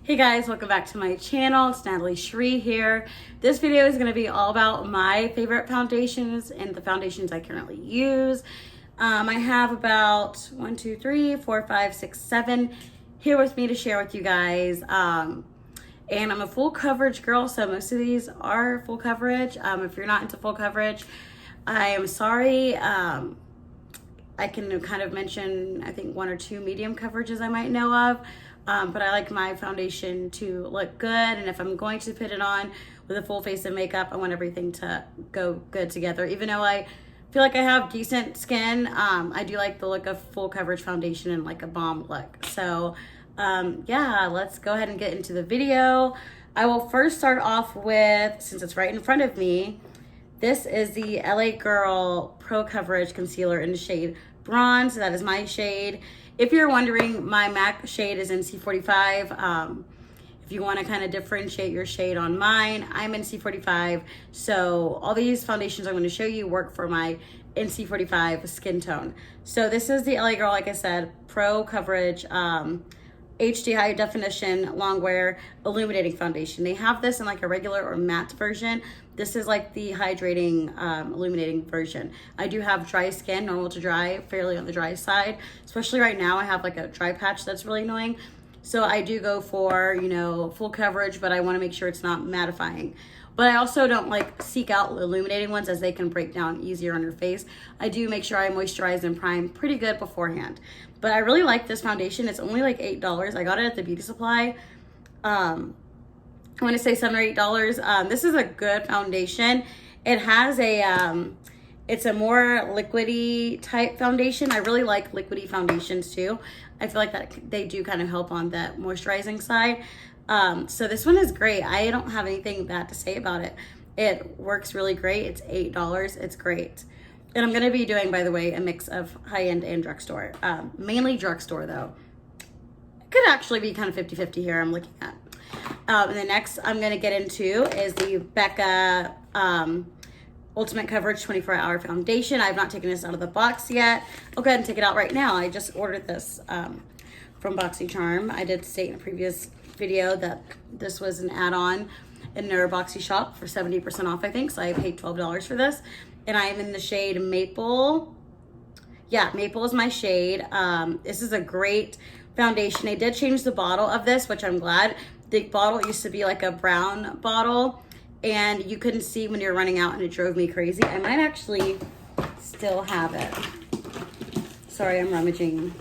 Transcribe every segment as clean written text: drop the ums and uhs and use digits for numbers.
Hey guys, welcome back to my channel. It's Natalie Shree here. This video is going to be all about my favorite foundations and the foundations I currently use. I have about 1, 2, 3, 4, 5, 6, 7 here with me to share with you guys. And I'm a full coverage girl, so most of these are full coverage. If you're not into full coverage, I am sorry. I can kind of mention, I think 1 or 2 medium coverages I might know of. But I like my foundation to look good, and if I'm going to put it on with a full face of makeup, I want everything to go good together. Even though I feel like I have decent skin, I do like the look of full coverage foundation and like a bomb look. So yeah, let's go ahead and get into the video. I will first start off with, since it's right in front of me, this is the LA Girl Pro Coverage Concealer in the shade Bronze. That is my shade. If you're wondering, my MAC shade is in C45. If you want to kind of differentiate your shade on mine, I'm in C45. So all these foundations I'm going to show you work for my NC45 skin tone. So this is the LA Girl, like I said, Pro Coverage HD High Definition Long Wear Illuminating Foundation. They have this in like a regular or matte version. This is like the hydrating, illuminating version. I do have dry skin, normal to dry, fairly on the dry side. Especially right now, I have like a dry patch that's really annoying. So I do go for, you know, full coverage, but I want to make sure it's not mattifying. But I also don't like seek out illuminating ones, as they can break down easier on your face. I do make sure I moisturize and prime pretty good beforehand. But I really like this foundation. It's only like $8. I got it at the beauty supply. I want to say $7 or $8. This is a good foundation. It has a, it's a more liquidy type foundation. I really like liquidy foundations too. I feel like that they do kind of help on the moisturizing side. So this one is great. I don't have anything bad to say about it. It works really great. It's $8. It's great. And I'm going to be doing, by the way, a mix of high-end and drugstore. Mainly drugstore though. It could actually be kind of 50-50 here, I'm looking at. And the next I'm going to get into is the Becca Ultimate Coverage 24-Hour Foundation. I have not taken this out of the box yet. I'll go ahead and take it out right now. I just ordered this from BoxyCharm. I did state in a previous video that this was an add-on in their Boxy shop for 70% off, I think. So I paid $12 for this. And I am in the shade Maple. Yeah, Maple is my shade. This is a great foundation. They did change the bottle of this, which I'm glad. The bottle used to be like a brown bottle, and you couldn't see when you're running out, and it drove me crazy. I might actually still have it. Sorry, I'm rummaging.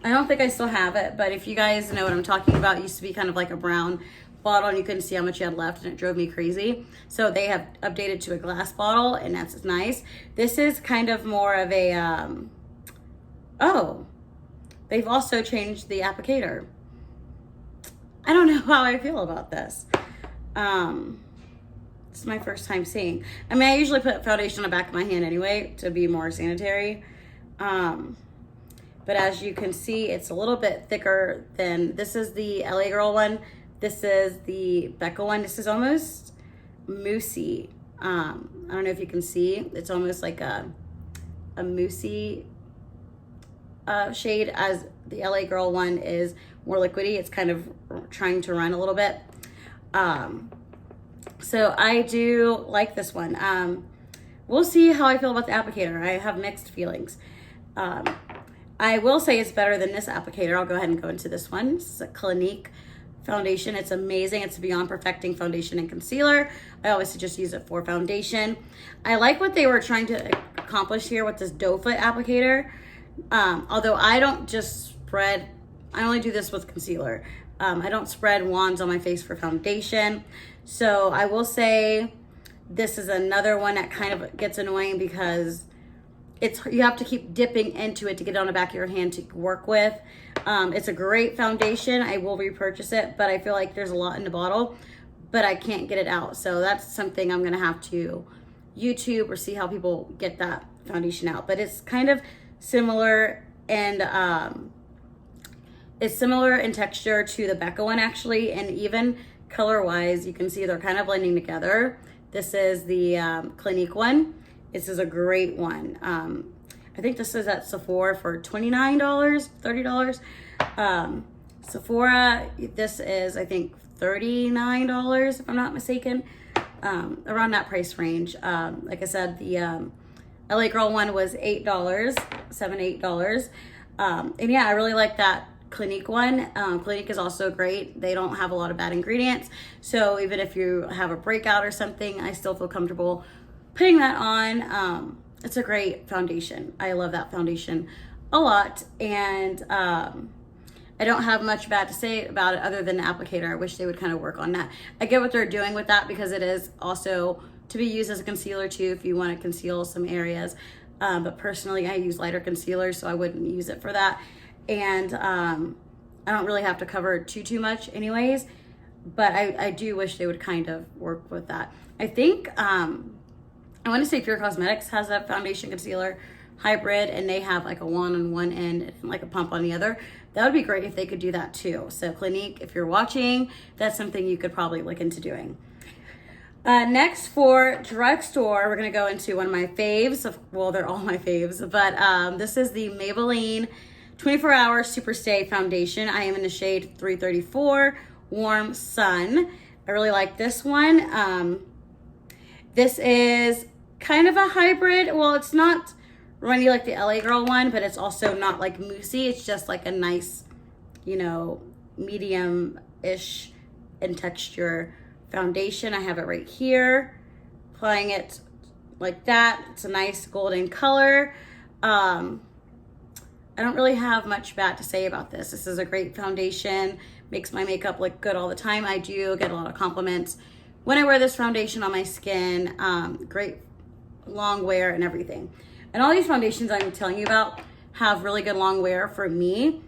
I don't think I still have it, but if you guys know what I'm talking about, it used to be kind of like a brown bottle, and you couldn't see how much you had left, and it drove me crazy. So they have updated to a glass bottle, and that's nice. This is kind of more of a, oh, they've also changed the applicator. I don't know how I feel about this. It's my first time seeing. I mean, I usually put foundation on the back of my hand anyway to be more sanitary. But as you can see, it's a little bit thicker than, this is the LA Girl one. This is the Becca one. This is almost moussey. I don't know if you can see. It's almost like a moussey shade, as the LA Girl one is more liquidy. It's kind of trying to run a little bit. So I do like this one. We'll see how I feel about the applicator. I have mixed feelings. I will say it's better than this applicator. I'll go ahead and go into this one. This is a Clinique foundation. It's amazing. It's a Beyond Perfecting foundation and concealer. I always just use it for foundation. I like what they were trying to accomplish here with this doe foot applicator. Although I don't just spread, I only do this with concealer. I don't spread wands on my face for foundation. So I will say this is another one that kind of gets annoying because you have to keep dipping into it to get it on the back of your hand to work with. It's a great foundation. I will repurchase it, but I feel like there's a lot in the bottle, but I can't get it out. So that's something I'm gonna have to YouTube or see how people get that foundation out. But it's kind of similar, and it's similar in texture to the Becca one actually, and even color wise you can see they're kind of blending together. This is the Clinique one. This is a great one. I think this is at Sephora for $29, $30. Sephora. This is, I think, $39 if I'm not mistaken, around that price range. Like I said, the LA Girl one was $8, $7, $8. And yeah, I really like that Clinique one. Clinique is also great. They don't have a lot of bad ingredients. So even if you have a breakout or something, I still feel comfortable putting that on. It's a great foundation. I love that foundation a lot. And I don't have much bad to say about it other than the applicator. I wish they would kind of work on that. I get what they're doing with that because it is also to be used as a concealer too if you want to conceal some areas. But personally, I use lighter concealer, so I wouldn't use it for that. And I don't really have to cover too much anyways. But I do wish they would kind of work with that. I think, I want to say Pure Cosmetics has a foundation concealer hybrid, and they have like a wand on one end and like a pump on the other. That would be great if they could do that too. So Clinique, if you're watching, that's something you could probably look into doing. Next for drugstore, we're gonna go into one of my faves. Well, they're all my faves, but this is the Maybelline 24 Hour Super Stay Foundation. I am in the shade 334, Warm Sun. I really like this one. This is kind of a hybrid. Well, it's not runny like the LA Girl one, but it's also not like moussey. It's just like a nice, you know, medium-ish in texture foundation. I have it right here. Applying it like that. It's a nice golden color. I don't really have much bad to say about this. This is a great foundation. Makes my makeup look good all the time. I do get a lot of compliments when I wear this foundation on my skin. Great long wear and everything. And all these foundations I'm telling you about have really good long wear for me.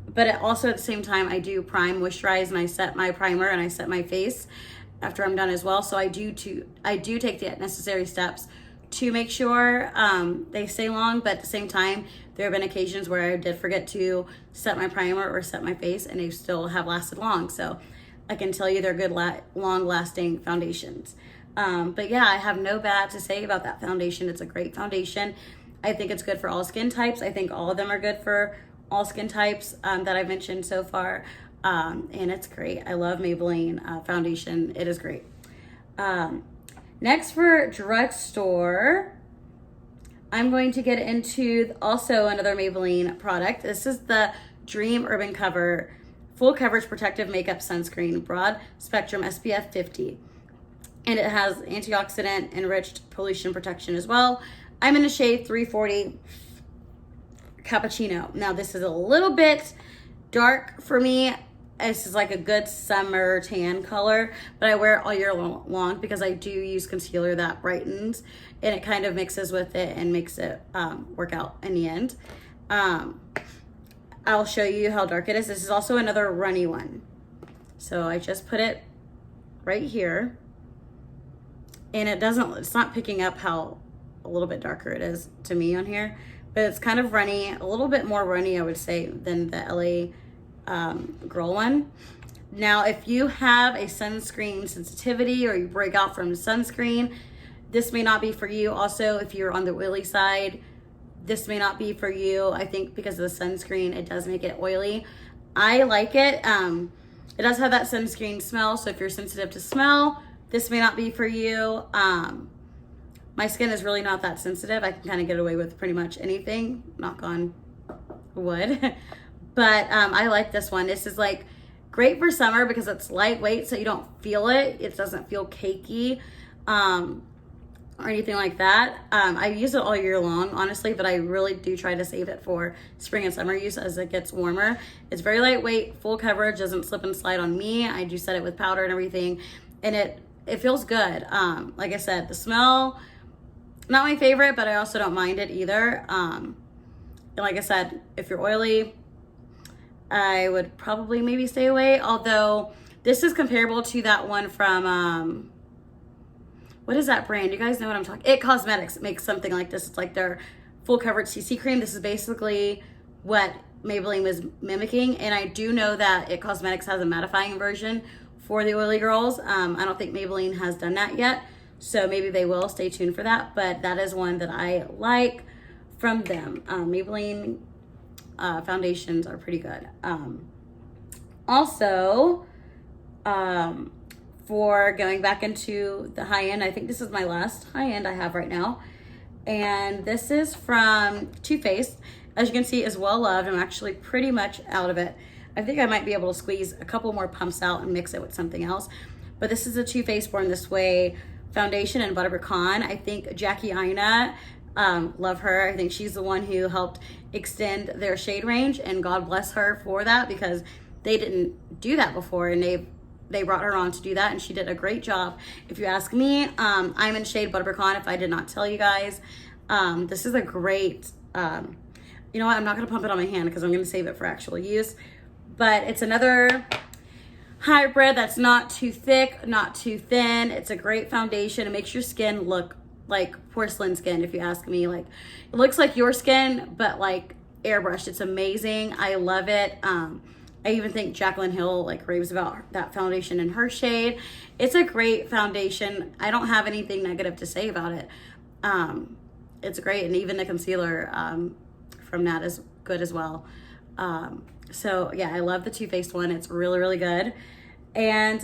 But also at the same time, I do prime, moisturize, and I set my primer and I set my face after I'm done as well. So I do take the necessary steps to make sure they stay long. But at the same time, there have been occasions where I did forget to set my primer or set my face, and they still have lasted long. So I can tell you they're good, long-lasting foundations. But yeah, I have no bad to say about that foundation. It's a great foundation. I think it's good for all skin types. I think all of them are good for all skin types that I've mentioned so far. And it's great. I love Maybelline foundation. It is great. Next for drugstore, I'm going to get into also another Maybelline product. This is the Dream Urban Cover Full Coverage Protective Makeup Sunscreen Broad Spectrum SPF 50. And it has antioxidant enriched pollution protection as well. I'm in the shade 340 Cappuccino. Now this is a little bit dark for me. This is like a good summer tan color, but I wear it all year long because I do use concealer that brightens, and it kind of mixes with it and makes it work out in the end. I'll show you how dark it is. This is also another runny one. So I just put it right here. And it's not picking up how a little bit darker it is to me on here, but it's kind of runny, a little bit more runny, I would say, than the LA Girl one. Now, if you have a sunscreen sensitivity or you break out from sunscreen, this may not be for you. Also, if you're on the oily side, this may not be for you. I think because of the sunscreen, it does make it oily. I like it. It does have that sunscreen smell, so if you're sensitive to smell, this may not be for you. My skin is really not that sensitive. I can kind of get away with pretty much anything, knock on wood. But I like this one. This is like great for summer because it's lightweight, so you don't feel it. It doesn't feel cakey or anything like that. I use it all year long, honestly, but I really do try to save it for spring and summer use as it gets warmer. It's very lightweight, full coverage, doesn't slip and slide on me. I do set it with powder and everything, and it feels good. Like I said, the smell, not my favorite, but I also don't mind it either. And like I said, if you're oily, I would probably maybe stay away. Although this is comparable to that one from, what is that brand? You guys know what I'm talking? It Cosmetics makes something like this. It's like their full coverage CC cream. This is basically what Maybelline was mimicking. And I do know that It Cosmetics has a mattifying version for the oily girls. I don't think Maybelline has done that yet, so maybe they will. Stay tuned for that, but that is one that I like from them. Maybelline foundations are pretty good. Also, for going back into the high end, I think this is my last high end I have right now. And this is from Too Faced. As you can see, is well loved. I'm actually pretty much out of it. I think I might be able to squeeze a couple more pumps out and mix it with something else. But this is a Too Faced Born This Way foundation in Butter Pecan. I think Jackie Aina, love her. I think she's the one who helped extend their shade range, and God bless her for that, because they didn't do that before, and they brought her on to do that, and she did a great job. If you ask me, I'm in shade Butter Pecan, if I did not tell you guys. This is a great, you know what, I'm not gonna pump it on my hand because I'm gonna save it for actual use, but it's another hybrid that's not too thick, not too thin. It's a great foundation. It makes your skin look like porcelain skin, if you ask me. Like, it looks like your skin, but like airbrushed. It's amazing. I love it. I even think Jaclyn Hill like raves about that foundation in her shade. It's a great foundation. I don't have anything negative to say about it. It's great, and even the concealer from that is good as well. So yeah, I love the Too Faced one. It's really, really good. And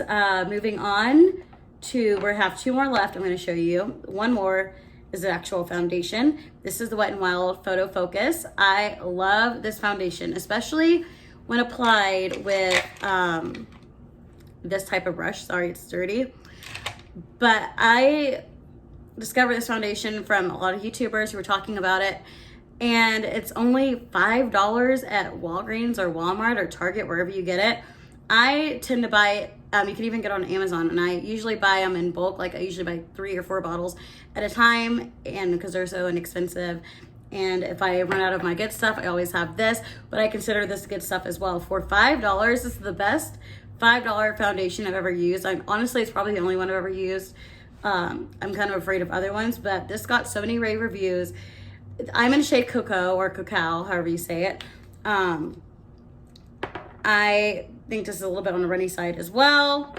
moving on to, we have 2 more left. I'm going to show you. One more is the actual foundation. This is the Wet n Wild Photo Focus. I love this foundation, especially when applied with this type of brush. Sorry, it's dirty. But I discovered this foundation from a lot of YouTubers who were talking about it. And it's only $5 at Walgreens or Walmart or Target, wherever you get it. I tend to buy it, you can even get it on Amazon, and I usually buy them in bulk. Like, I usually buy 3 or 4 bottles at a time, and because they're so inexpensive. And if I run out of my good stuff, I always have this, but I consider this good stuff as well. For $5, this is the best $5 foundation I've ever used. Honestly, it's probably the only one I've ever used. I'm kind of afraid of other ones, but this got so many rave reviews. I'm in shade Cocoa, or Cacao, however you say it. I think this is a little bit on the runny side as well.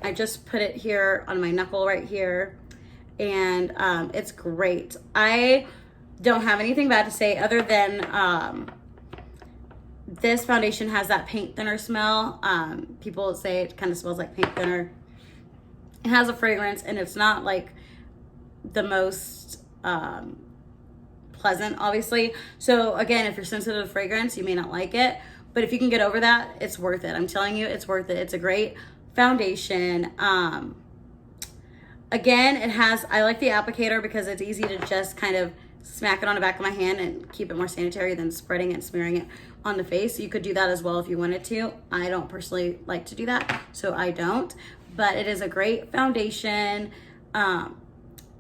I just put it here on my knuckle right here, and it's great. I don't have anything bad to say other than this foundation has that paint thinner smell. People say it kind of smells like paint thinner. It has a fragrance, and it's not like the most pleasant, obviously. So again, if you're sensitive to fragrance, you may not like it, but if you can get over that, it's worth it. I'm telling you, it's worth it. It's a great foundation. Again, it has, I like the applicator because it's easy to just kind of smack it on the back of my hand and keep it more sanitary than spreading it and smearing it on the face. You could do that as well if you wanted to. I don't personally like to do that, so I don't, but it is a great foundation. And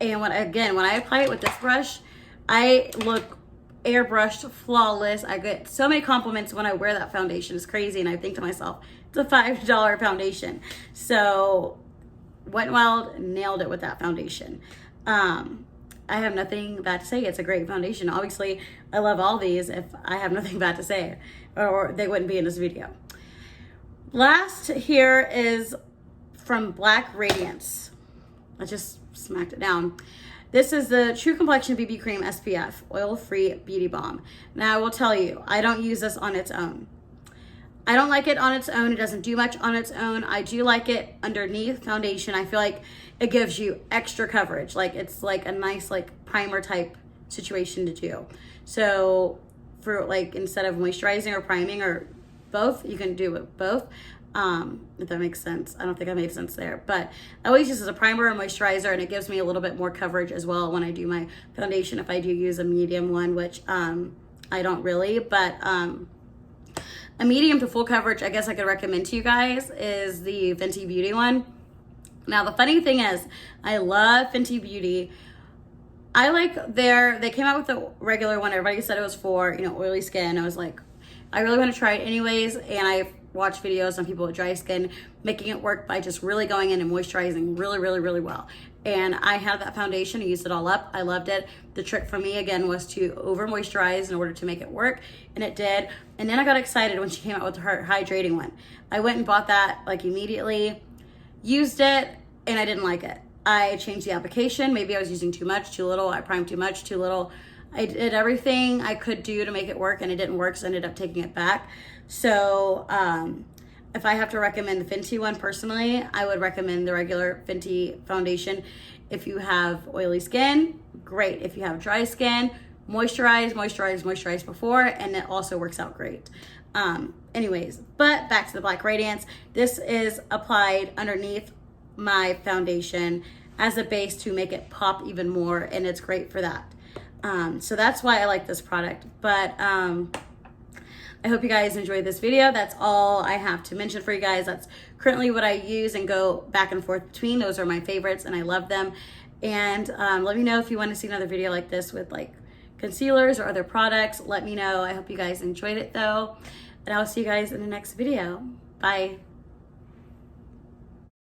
when I apply it with this brush, I look airbrushed, flawless. I get so many compliments when I wear that foundation. It's crazy, and I think to myself, it's a $5 foundation. So Wet n Wild nailed it with that foundation. I have nothing bad to say. It's a great foundation. Obviously, I love all these. If I have nothing bad to say, or they wouldn't be in this video. Last here is from Black Radiance. I just smacked it down. This is the True Complexion BB Cream SPF Oil-Free Beauty Balm. Now, I will tell you, I don't use this on its own. I don't like it on its own. It doesn't do much on its own. I do like it underneath foundation. I feel like it gives you extra coverage. Like, it's like a nice like primer type situation to do. So for like, instead of moisturizing or priming or both, you can do it both. If that makes sense. I don't think I made sense there, but I always use as a primer and moisturizer, and it gives me a little bit more coverage as well when I do my foundation, if I do use a medium one, which I don't really, but a medium to full coverage I guess I could recommend to you guys is the Fenty Beauty one. Now, the funny thing is, I love Fenty Beauty. I like they came out with the regular one. Everybody said it was for, you know, oily skin. I was like, I really want to try it anyways, and I watch videos on people with dry skin making it work by just really going in and moisturizing really, really, really well. And I had that foundation, I used it all up. I loved it. The trick for me again was to over moisturize in order to make it work, and it did. And then I got excited when she came out with her hydrating one. I went and bought that like immediately, used it, and I didn't like it. I changed the application. Maybe I was using too much, too little. I primed too much, too little. I did everything I could do to make it work, and it didn't work, so I ended up taking it back. So if I have to recommend the Fenty one personally, I would recommend the regular Fenty foundation. If you have oily skin, great. If you have dry skin, moisturize, moisturize, moisturize before, and it also works out great. Anyways, but back to the Black Radiance. This is applied underneath my foundation as a base to make it pop even more, and it's great for that. So that's why I like this product. But I hope you guys enjoyed this video. That's all I have to mention for you guys. That's currently what I use and go back and forth between. Those are my favorites and I love them. And let me know if you want to see another video like this with like concealers or other products. Let me know. I hope you guys enjoyed it though. And I'll see you guys in the next video. Bye.